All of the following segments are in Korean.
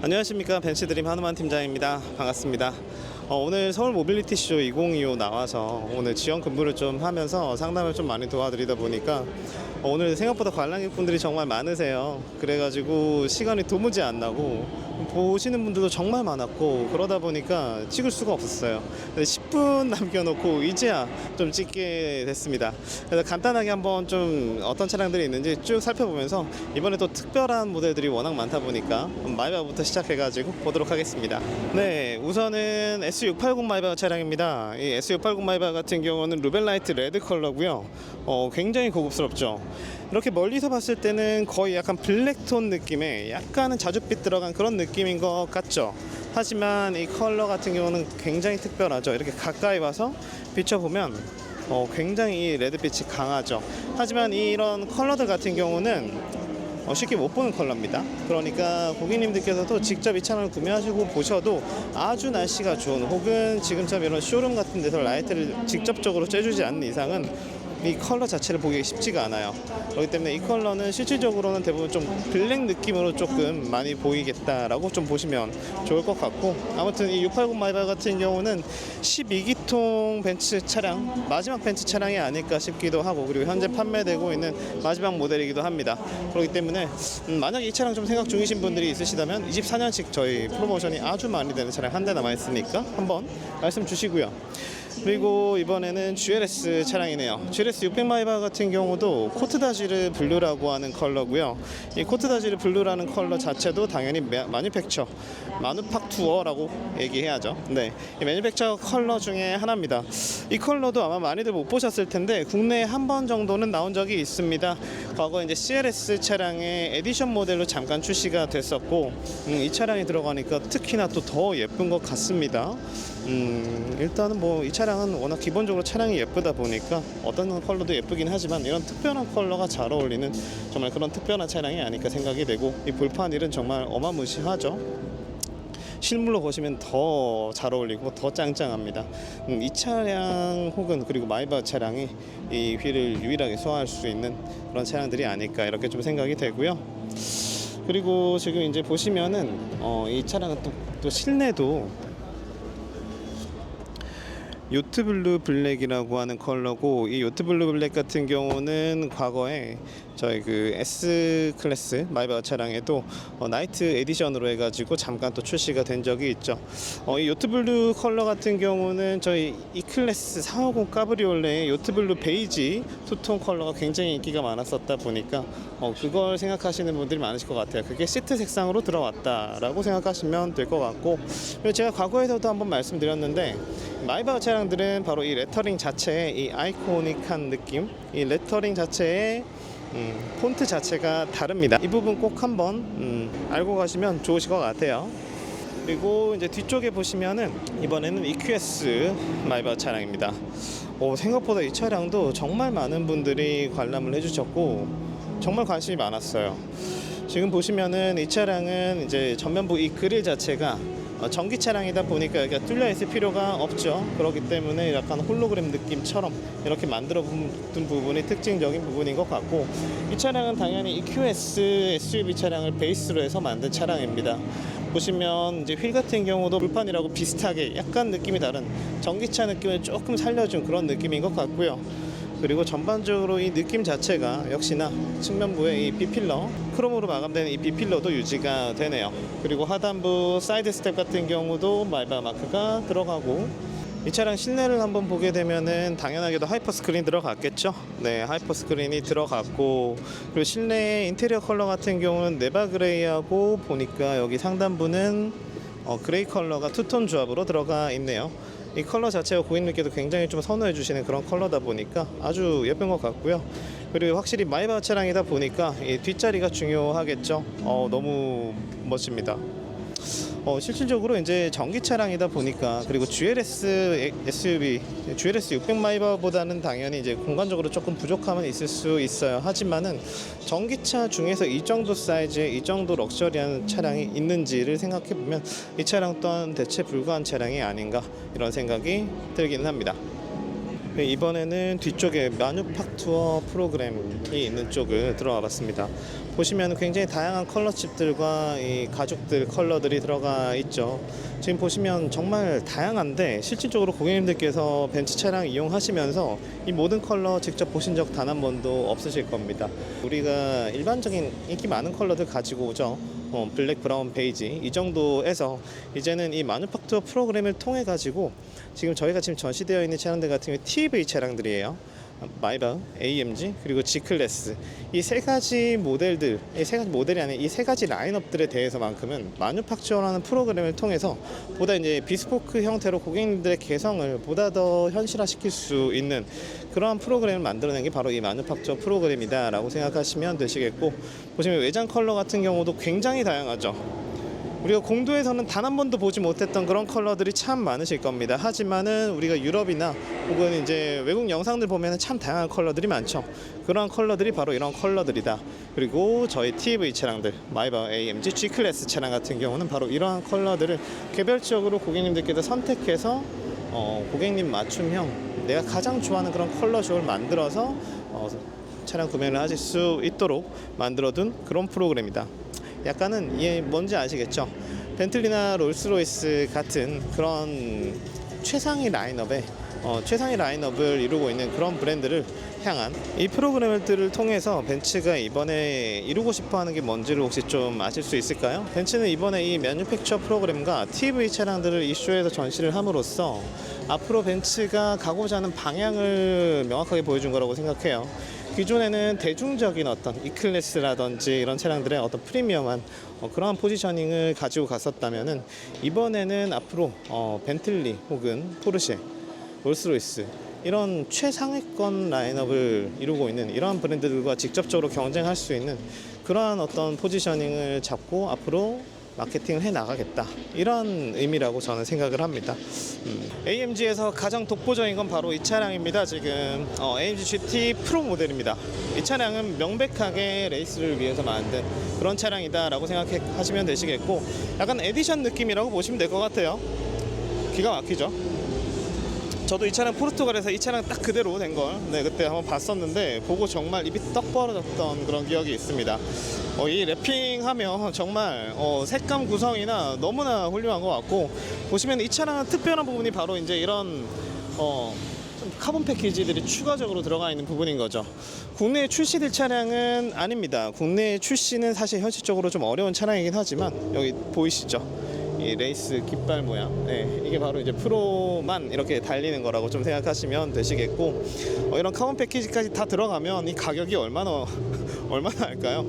안녕하십니까, 벤츠드림 한우만 팀장입니다. 반갑습니다. 오늘 서울 모빌리티 쇼 2025 나와서 오늘 지원 근무를 좀 하면서 상담을 좀 많이 도와드리다 보니까 오늘 생각보다 관람객분들이 정말 많으세요. 그래가지고 시간이 도무지 안 나고 보시는 분들도 정말 많았고 그러다 보니까 찍을 수가 없었어요. 10분 남겨놓고 이제야 좀 찍게 됐습니다. 그래서 간단하게 한번 좀 어떤 차량들이 있는지 쭉 살펴보면서 이번에 또 특별한 모델들이 워낙 많다 보니까 마이바부터 시작해가지고 보도록 하겠습니다. 네, 우선은 S680 마이바 차량입니다. 이 S680 마이바 같은 경우는 루벨라이트 레드 컬러고요. 굉장히 고급스럽죠. 이렇게 멀리서 봤을 때는 거의 약간 블랙톤 느낌의 약간은 자줏빛 들어간 그런 느낌인 것 같죠. 하지만 이 컬러 같은 경우는 굉장히 특별하죠. 이렇게 가까이 와서 비춰보면 굉장히 이 레드빛이 강하죠. 하지만 이런 컬러들 같은 경우는 쉽게 못 보는 컬러입니다. 그러니까 고객님들께서도 직접 이 차량을 구매하시고 보셔도 아주 날씨가 좋은 혹은 지금처럼 이런 쇼룸 같은 데서 라이트를 직접적으로 쬐주지 않는 이상은 이 컬러 자체를 보기 쉽지가 않아요. 그렇기 때문에 이 컬러는 실질적으로는 대부분 좀 블랙 느낌으로 조금 많이 보이겠다라고 좀 보시면 좋을 것 같고, 아무튼 이 680 마이바 같은 경우는 12기통 벤츠 차량, 마지막 벤츠 차량이 아닐까 싶기도 하고, 그리고 현재 판매되고 있는 마지막 모델이기도 합니다. 그렇기 때문에 만약 이 차량 좀 생각 중이신 분들이 있으시다면 24년식 저희 프로모션이 아주 많이 되는 차량 한 대 남아있으니까 한번 말씀 주시고요. 그리고 이번에는 GLS 차량이네요. GLS 600 마이바 같은 경우도 코트다지르 블루라고 하는 컬러고요. 이 코트다지르 블루라는 컬러 자체도 당연히 마뉴팩처, 마누팍투어라고 얘기해야죠. 네, 이 매뉴팩처 컬러 중에 하나입니다. 이 컬러도 아마 많이들 못 보셨을 텐데 국내에 한 번 정도는 나온 적이 있습니다. 과거 이제 CLS 차량의 에디션 모델로 잠깐 출시가 됐었고, 이 차량이 들어가니까 특히나 또 더 예쁜 것 같습니다. 일단은 뭐 이 차량은 워낙 기본적으로 차량이 예쁘다 보니까 어떤 컬러도 예쁘긴 하지만 이런 특별한 컬러가 잘 어울리는 정말 그런 특별한 차량이 아닐까 생각이 되고, 이 볼판일은 정말 어마무시하죠. 실물로 보시면 더 잘 어울리고 더 짱짱합니다. 이 차량 혹은 그리고 마이바 차량이 이 휠을 유일하게 소화할 수 있는 그런 차량들이 아닐까 이렇게 좀 생각이 되고요. 그리고 지금 이제 보시면은 이 차량은 또 실내도 요트블루 블랙이라고 하는 컬러고, 이 요트블루 블랙 같은 경우는 과거에 저희 그 S클래스 마이바 차량에도 나이트 에디션으로 해가지고 잠깐 또 출시가 된 적이 있죠. 이 요트블루 컬러 같은 경우는 저희 E클래스 450 까브리올레의 요트블루 베이지 투톤 컬러가 굉장히 인기가 많았었다 보니까 그걸 생각하시는 분들이 많으실 것 같아요. 그게 시트 색상으로 들어왔다라고 생각하시면 될 것 같고, 그리고 제가 과거에서도 한번 말씀드렸는데 마이바 차량들은 바로 이 레터링 자체의 이 아이코닉한 느낌, 이 레터링 자체의 폰트 자체가 다릅니다. 이 부분 꼭 한번 알고 가시면 좋으실 것 같아요. 그리고 이제 뒤쪽에 보시면은 이번에는 EQS 마이바 차량입니다. 생각보다 이 차량도 정말 많은 분들이 관람을 해주셨고 정말 관심이 많았어요. 지금 보시면은 이 차량은 이제 전면부 이 그릴 자체가 전기 차량이다 보니까 여기가 뚫려 있을 필요가 없죠. 그렇기 때문에 약간 홀로그램 느낌처럼 이렇게 만들어 둔 부분이 특징적인 부분인 것 같고, 이 차량은 당연히 EQS SUV 차량을 베이스로 해서 만든 차량입니다. 보시면 이제 휠 같은 경우도 불판이라고 비슷하게 약간 느낌이 다른 전기차 느낌을 조금 살려준 그런 느낌인 것 같고요. 그리고 전반적으로 이 느낌 자체가 역시나 측면부의 이 B필러, 크롬으로 마감된 이 B필러도 유지가 되네요. 그리고 하단부 사이드 스텝 같은 경우도 마이바 마크가 들어가고, 이 차량 실내를 한번 보게 되면은 당연하게도 하이퍼 스크린 들어갔겠죠. 네, 하이퍼 스크린이 들어갔고, 그리고 실내 인테리어 컬러 같은 경우는 네바 그레이하고 보니까 여기 상단부는 그레이 컬러가 투톤 조합으로 들어가 있네요. 이 컬러 자체가 고객님께도 굉장히 좀 선호해 주시는 그런 컬러다 보니까 아주 예쁜 것 같고요. 그리고 확실히 마이바 차량이다 보니까 이 뒷자리가 중요하겠죠. 너무 멋집니다. 실질적으로 이제 전기 차량이다 보니까, 그리고 GLS SUV, GLS 600 마이바보다는 당연히 이제 공간적으로 조금 부족함은 있을 수 있어요. 하지만은 전기차 중에서 이 정도 사이즈의 이 정도 럭셔리한 차량이 있는지를 생각해 보면 이 차량 또한 대체 불가한 차량이 아닌가 이런 생각이 들기는 합니다. 이번에는 뒤쪽에 마뉴팍투어 프로그램이 있는 쪽을 들어와 봤습니다. 보시면 굉장히 다양한 컬러 칩들과 이 가죽들 컬러들이 들어가 있죠. 지금 보시면 정말 다양한데 실질적으로 고객님들께서 벤츠 차량 이용하시면서 이 모든 컬러 직접 보신 적 단 한 번도 없으실 겁니다. 우리가 일반적인 인기 많은 컬러들 가지고 오죠. 블랙, 브라운, 베이지 이 정도에서 이제는 이 마뉴팍투어 프로그램을 통해 가지고 지금 저희가 지금 전시되어 있는 차량들 같은 경우 TEV 차량들이에요. 마이바, AMG 그리고 G클래스 이 세 가지 모델들, 이 세 가지 모델이 아닌 이 세 가지 라인업들에 대해서만큼은 마뉴팍처라는 프로그램을 통해서 보다 이제 비스포크 형태로 고객님들의 개성을 보다 더 현실화시킬 수 있는 그러한 프로그램을 만들어낸 게 바로 이 마뉴팍처 프로그램이다라고 생각하시면 되시겠고, 보시면 외장 컬러 같은 경우도 굉장히 다양하죠. 우리가 공도에서는 단 한 번도 보지 못했던 그런 컬러들이 참 많으실 겁니다. 하지만은 우리가 유럽이나 혹은 이제 외국 영상들 보면은 참 다양한 컬러들이 많죠. 그러한 컬러들이 바로 이런 컬러들이다. 그리고 저희 TEV 차량들, 마이바, AMG, G클래스 차량 같은 경우는 바로 이러한 컬러들을 개별적으로 고객님들께서 선택해서 고객님 맞춤형, 내가 가장 좋아하는 그런 컬러 조를 만들어서 차량 구매를 하실 수 있도록 만들어둔 그런 프로그램이다. 약간은 이게 뭔지 아시겠죠? 벤틀리나 롤스로이스 같은 그런 최상위 라인업을 이루고 있는 그런 브랜드를 향한 이 프로그램들을 통해서 벤츠가 이번에 이루고 싶어하는 게 뭔지를 혹시 좀 아실 수 있을까요? 벤츠는 이번에 이 매뉴팩처 프로그램과 TEV 차량들을 이 쇼에서 전시를 함으로써 앞으로 벤츠가 가고자 하는 방향을 명확하게 보여준 거라고 생각해요. 기존에는 대중적인 어떤 E클래스라든지 이런 차량들의 어떤 프리미엄한 그러한 포지셔닝을 가지고 갔었다면은, 이번에는 앞으로 벤틀리 혹은 포르쉐, 롤스로이스 이런 최상위권 라인업을 이루고 있는 이러한 브랜드들과 직접적으로 경쟁할 수 있는 그러한 어떤 포지셔닝을 잡고 앞으로 마케팅을 해 나가겠다, 이런 의미라고 저는 생각을 합니다. AMG에서 가장 독보적인 건 바로 이 차량입니다. 지금 AMG GT 프로 모델입니다. 이 차량은 명백하게 레이스를 위해서 만든 그런 차량이다 라고 생각하시면 되시겠고, 약간 에디션 느낌이라고 보시면 될 것 같아요. 기가 막히죠. 저도 이 차량 포르투갈에서 이 차량 딱 그대로 된 걸 그때 한번 봤었는데, 보고 정말 입이 떡 벌어졌던 그런 기억이 있습니다. 이 랩핑하면 정말 색감 구성이나 너무나 훌륭한 것 같고, 보시면 이 차량은 특별한 부분이 바로 이제 이런 좀 카본 패키지들이 추가적으로 들어가 있는 부분인 거죠. 국내에 출시될 차량은 아닙니다. 국내에 출시는 사실 현실적으로 좀 어려운 차량이긴 하지만, 여기 보이시죠? 이 레이스 깃발 모양, 이게 바로 이제 프로만 이렇게 달리는 거라고 좀 생각하시면 되시겠고, 이런 카본 패키지까지 다 들어가면 이 가격이 얼마나 할까요?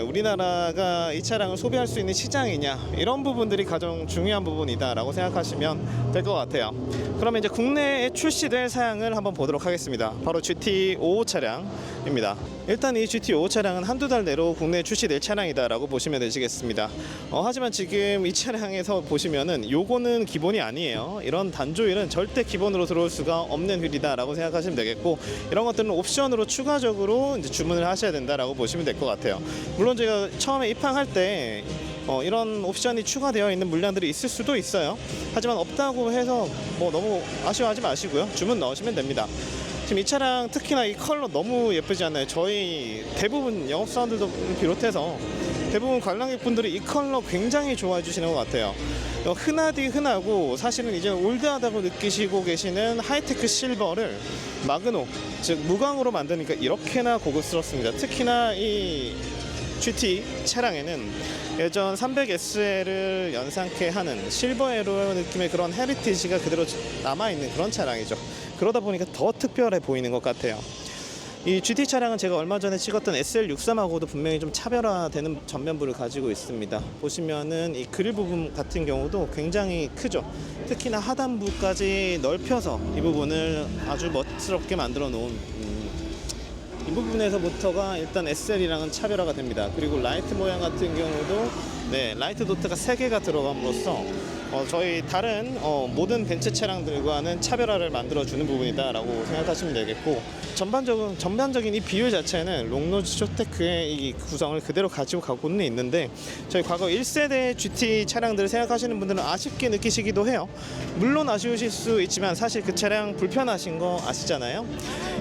우리나라가 이 차량을 소비할 수 있는 시장이냐, 이런 부분들이 가장 중요한 부분이다 라고 생각하시면 될 것 같아요. 그러면 이제 국내에 출시될 사양을 한번 보도록 하겠습니다. 바로 GT55 차량입니다. 일단 이 GT55 차량은 한두 달 내로 국내에 출시될 차량이다 라고 보시면 되시겠습니다. 하지만 지금 이 차량에서 보시면은 요거는 기본이 아니에요. 이런 단조일은 절대 기본으로 들어올 수가 없는 휠이다 라고 생각하시면 되겠고, 이런 것들은 옵션으로 추가적으로 이제 주문을 하셔야 된다라고 보시면 될 것 같아요. 물론 제가 처음에 입항할 때 이런 옵션이 추가되어 있는 물량들이 있을 수도 있어요. 하지만 없다고 해서 너무 아쉬워하지 마시고요, 주문 넣으시면 됩니다. 지금 이 차량 특히나 이 컬러 너무 예쁘지 않나요? 저희 대부분 영업사원들도 비롯해서 대부분 관람객분들이 이 컬러 굉장히 좋아해 주시는 것 같아요. 흔하디 흔하고 사실은 이제 올드하다고 느끼시고 계시는 하이테크 실버를 마그노, 즉 무광으로 만드니까 이렇게나 고급스럽습니다. 특히나 이 GT 차량에는 예전 300SL을 연상케 하는 실버 에로 느낌의 그런 헤리티지가 그대로 남아있는 그런 차량이죠. 그러다 보니까 더 특별해 보이는 것 같아요. 이 GT 차량은 제가 얼마 전에 찍었던 SL63하고도 분명히 좀 차별화되는 전면부를 가지고 있습니다. 보시면은 이 그릴 부분 같은 경우도 굉장히 크죠. 특히나 하단부까지 넓혀서 이 부분을 아주 멋스럽게 만들어 놓은 이 부분에서부터가 일단 SL이랑은 차별화가 됩니다. 그리고 라이트 모양 같은 경우도 네, 라이트 도트가 3개가 들어감으로써 저희 다른 모든 벤츠 차량들과는 차별화를 만들어주는 부분이다라고 생각하시면 되겠고, 전반적인 이 비율 자체는 롱노즈 쇼테크의 이 구성을 그대로 가지고 가고는 있는데, 저희 과거 1세대 GT 차량들을 생각하시는 분들은 아쉽게 느끼시기도 해요. 물론 아쉬우실 수 있지만 사실 그 차량 불편하신 거 아시잖아요.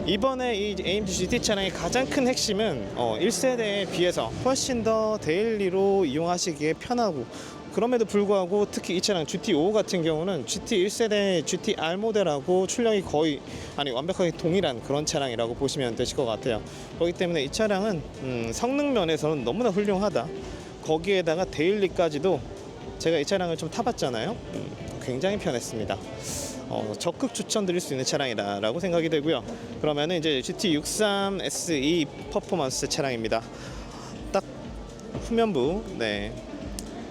이번에 이 AMG GT 차량의 가장 큰 핵심은 1세대에 비해서 훨씬 더 데일리로 이용하시기에 편하고, 그럼에도 불구하고 특히 이 차량 GT5 같은 경우는 GT 1세대 GT-R 모델하고 출력이 거의 완벽하게 동일한 그런 차량이라고 보시면 되실 것 같아요. 그렇기 때문에 이 차량은 성능 면에서는 너무나 훌륭하다. 거기에다가 데일리까지도 제가 이 차량을 좀 타봤잖아요. 굉장히 편했습니다. 적극 추천드릴 수 있는 차량이다라고 생각이 되고요. 그러면은 이제 GT63 SE 퍼포먼스 차량입니다. 딱 후면부, 네.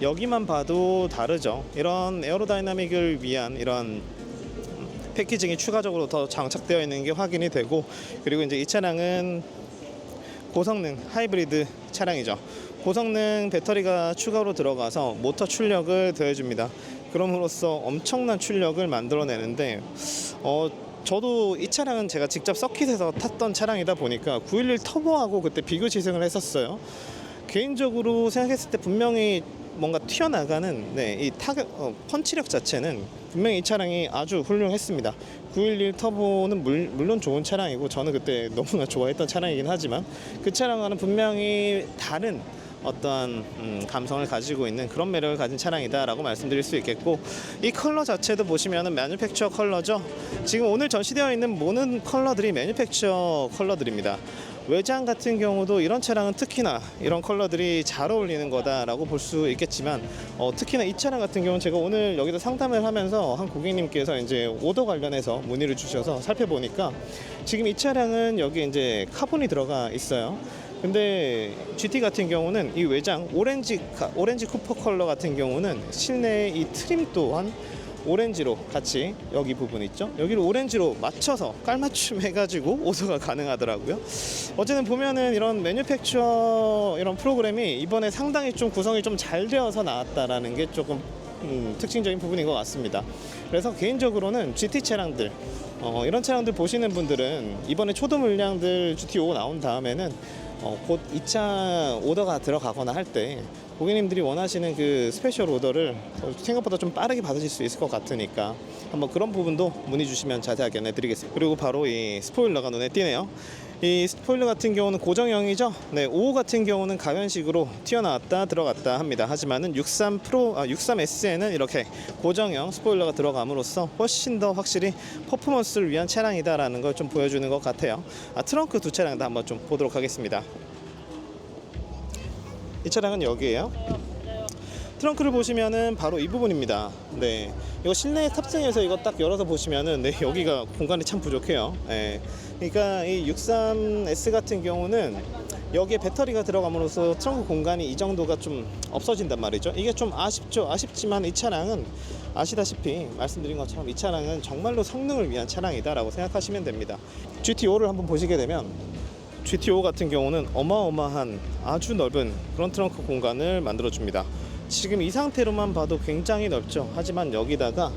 여기만 봐도 다르죠. 이런 에어로다이나믹을 위한 이런 패키징이 추가적으로 더 장착되어 있는 게 확인이 되고, 그리고 이제 이 차량은 고성능 하이브리드 차량이죠. 고성능 배터리가 추가로 들어가서 모터 출력을 더해줍니다. 그럼으로써 엄청난 출력을 만들어내는데, 저도 이 차량은 제가 직접 서킷에서 탔던 차량이다 보니까 911 터보하고 그때 비교 시승을 했었어요. 개인적으로 생각했을 때 분명히 뭔가 튀어나가는 이 타격 펀치력 자체는 분명히 이 차량이 아주 훌륭했습니다. 911 터보는 물론 좋은 차량이고 저는 그때 너무나 좋아했던 차량이긴 하지만 그 차량과는 분명히 다른 어떠한 감성을 가지고 있는 그런 매력을 가진 차량이다라고 말씀드릴 수 있겠고, 이 컬러 자체도 보시면은 매뉴팩처 컬러죠. 지금 오늘 전시되어 있는 모든 컬러들이 매뉴팩처 컬러들입니다. 외장 같은 경우도 이런 차량은 특히나 이런 컬러들이 잘 어울리는 거다라고 볼 수 있겠지만, 특히나 이 차량 같은 경우는 제가 오늘 여기서 상담을 하면서 한 고객님께서 이제 오더 관련해서 문의를 주셔서 살펴보니까 지금 이 차량은 여기 이제 카본이 들어가 있어요. 근데 GT 같은 경우는 이 외장 오렌지 쿠퍼 컬러 같은 경우는 실내 이 트림 또한 오렌지로 같이 여기 부분 있죠? 여기를 오렌지로 맞춰서 깔맞춤 해가지고 오더가 가능하더라고요. 어쨌든 보면은 이런 매뉴팩처 이런 프로그램이 이번에 상당히 좀 구성이 좀 잘 되어서 나왔다라는 게 조금 특징적인 부분인 것 같습니다. 그래서 개인적으로는 GT 차량들 이런 차량들 보시는 분들은 이번에 초도 물량들 GT5 나온 다음에는 곧 2차 오더가 들어가거나 할 때 고객님들이 원하시는 그 스페셜 오더를 생각보다 좀 빠르게 받으실 수 있을 것 같으니까 한번 그런 부분도 문의 주시면 자세하게 안내드리겠습니다. 그리고 바로 이 스포일러가 눈에 띄네요. 이 스포일러 같은 경우는 고정형이죠. 네, 5 같은 경우는 가변식으로 튀어나왔다 들어갔다 합니다. 하지만은 63S에는 이렇게 고정형 스포일러가 들어감으로써 훨씬 더 확실히 퍼포먼스를 위한 차량이다라는 걸 좀 보여주는 것 같아요. 트렁크 두 차량 다 한번 좀 보도록 하겠습니다. 이 차량은 여기에요. 트렁크를 보시면은 바로 이 부분입니다. 네, 이거 실내에 탑승해서 이거 딱 열어서 보시면은 여기가 공간이 참 부족해요. 네. 그러니까 이 63S 같은 경우는 여기에 배터리가 들어감으로써 트렁크 공간이 이 정도가 좀 없어진단 말이죠. 이게 좀 아쉽죠. 아쉽지만 이 차량은 아시다시피 말씀드린 것처럼 이 차량은 정말로 성능을 위한 차량이다라고 생각하시면 됩니다. GT5를 한번 보시게 되면 GT5 같은 경우는 어마어마한 아주 넓은 그런 트렁크 공간을 만들어줍니다. 지금 이 상태로만 봐도 굉장히 넓죠. 하지만 여기다가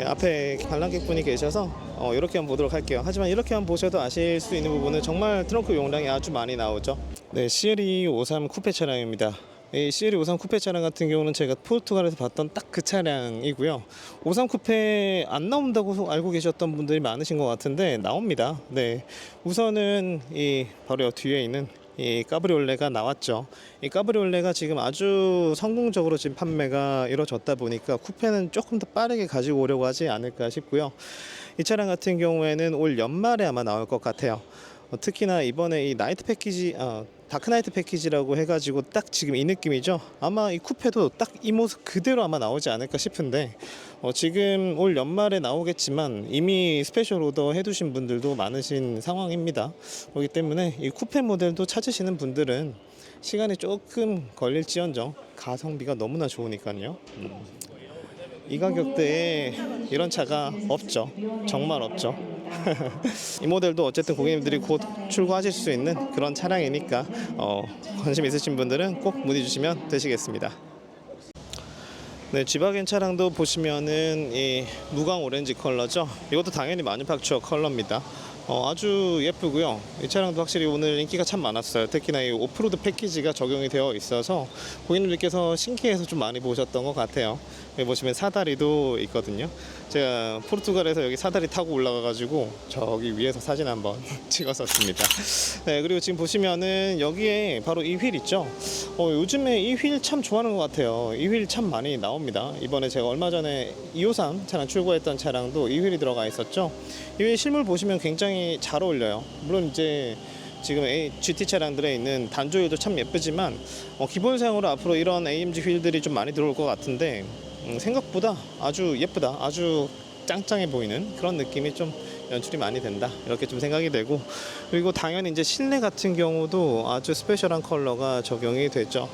앞에 관람객분이 계셔서 이렇게 한번 보도록 할게요. 하지만 이렇게만 보셔도 아실 수 있는 부분은 정말 트렁크 용량이 아주 많이 나오죠. CLE 53 쿠페 차량입니다. 이 CLE 53 쿠페 차량 같은 경우는 제가 포르투갈에서 봤던 딱 그 차량이고요. 53 쿠페 안 나온다고 알고 계셨던 분들이 많으신 것 같은데 나옵니다. 우선은 이 바로 뒤에 있는 이 까브리올레가 나왔죠. 이 까브리올레가 지금 아주 성공적으로 지금 판매가 이루어졌다 보니까 쿠페는 조금 더 빠르게 가지고 오려고 하지 않을까 싶고요. 이 차량 같은 경우에는 올 연말에 아마 나올 것 같아요. 특히나 이번에 이 나이트 패키지 다크나이트 패키지라고 해가지고 딱 지금 이 느낌이죠. 아마 이 쿠페도 딱 이 모습 그대로 아마 나오지 않을까 싶은데 지금 올 연말에 나오겠지만 이미 스페셜 오더 해두신 분들도 많으신 상황입니다. 그렇기 때문에 이 쿠페 모델도 찾으시는 분들은 시간이 조금 걸릴지언정 가성비가 너무나 좋으니까요. 이 가격대에 이런 차가 없죠. 정말 없죠. 이 모델도 어쨌든 고객님들이 곧 출고하실 수 있는 그런 차량이니까 관심 있으신 분들은 꼭 문의 주시면 되시겠습니다. 네, 지바겐 차량도 보시면은 이 무광 오렌지 컬러죠. 이것도 당연히 마뉴팩처어 컬러입니다. 아주 예쁘고요. 이 차량도 확실히 오늘 인기가 참 많았어요. 특히나 이 오프로드 패키지가 적용이 되어 있어서 고객님들께서 신기해서 좀 많이 보셨던 것 같아요. 여기 보시면 사다리도 있거든요. 제가 포르투갈에서 여기 사다리 타고 올라가가지고 저기 위에서 사진 한번 찍었었습니다. 네, 그리고 지금 보시면은 여기에 바로 이 휠 있죠. 요즘에 이 휠 참 좋아하는 것 같아요. 이 휠 참 많이 나옵니다. 이번에 제가 얼마 전에 253 차량 출고했던 차량도 이 휠이 들어가 있었죠. 이 휠 실물 보시면 굉장히 잘 어울려요. 물론 이제 지금 GT 차량들에 있는 단조율도 참 예쁘지만 기본상으로 앞으로 이런 AMG 휠들이 좀 많이 들어올 것 같은데 생각보다 아주 예쁘다, 아주 짱짱해 보이는 그런 느낌이 좀 연출이 많이 된다, 이렇게 좀 생각이 되고, 그리고 당연히 이제 실내 같은 경우도 아주 스페셜한 컬러가 적용이 되죠.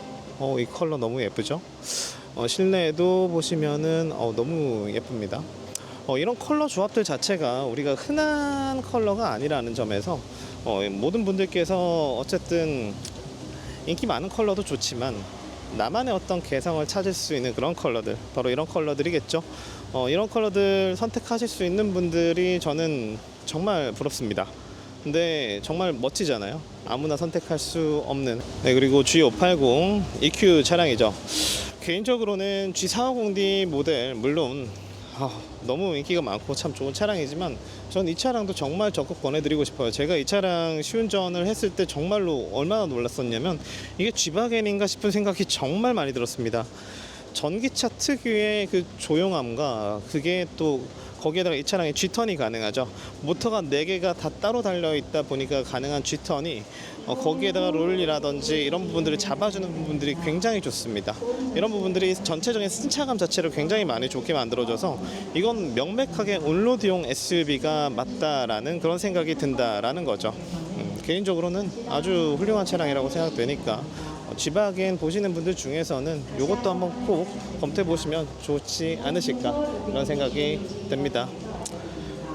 이 컬러 너무 예쁘죠. 실내에도 보시면은 너무 예쁩니다. 이런 컬러 조합들 자체가 우리가 흔한 컬러가 아니라는 점에서 모든 분들께서 어쨌든 인기 많은 컬러도 좋지만 나만의 어떤 개성을 찾을 수 있는 그런 컬러들, 바로 이런 컬러들이겠죠. 이런 컬러들 선택하실 수 있는 분들이 저는 정말 부럽습니다. 근데 정말 멋지잖아요. 아무나 선택할 수 없는. 네, 그리고 G580 EQ 차량이죠. 개인적으로는 G450D 모델 물론 너무 인기가 많고 참 좋은 차량이지만 전 이 차량도 정말 적극 권해드리고 싶어요. 제가 이 차량 시운전을 했을 때 정말로 얼마나 놀랐었냐면 이게 G바겐인가 싶은 생각이 정말 많이 들었습니다. 전기차 특유의 그 조용함과 그게 또 거기에다가 이 차량에 G턴이 가능하죠. 모터가 4개가 다 따로 달려있다 보니까 가능한 G턴이 거기에다가 롤이라든지 이런 부분들을 잡아주는 부분들이 굉장히 좋습니다. 이런 부분들이 전체적인 승차감 자체를 굉장히 많이 좋게 만들어줘서 이건 명백하게 온로드용 SUV가 맞다라는 그런 생각이 든다라는 거죠. 개인적으로는 아주 훌륭한 차량이라고 생각되니까 G바겐 보시는 분들 중에서는 이것도 한번 꼭 검토해 보시면 좋지 않으실까, 그런 생각이 듭니다.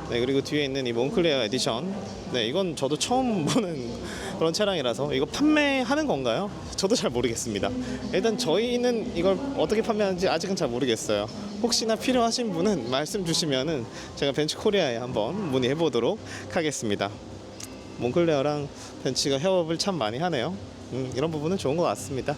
네, 그리고 뒤에 있는 이 몽클레어 에디션, 네, 이건 저도 처음 보는 그런 차량이라서 이거 판매하는 건가요? 저도 잘 모르겠습니다. 일단 저희는 이걸 어떻게 판매하는지 아직은 잘 모르겠어요. 혹시나 필요하신 분은 말씀 주시면은 제가 벤츠코리아에 한번 문의해 보도록 하겠습니다. 몽클레어랑 벤츠가 협업을 참 많이 하네요. 이런 부분은 좋은 것 같습니다.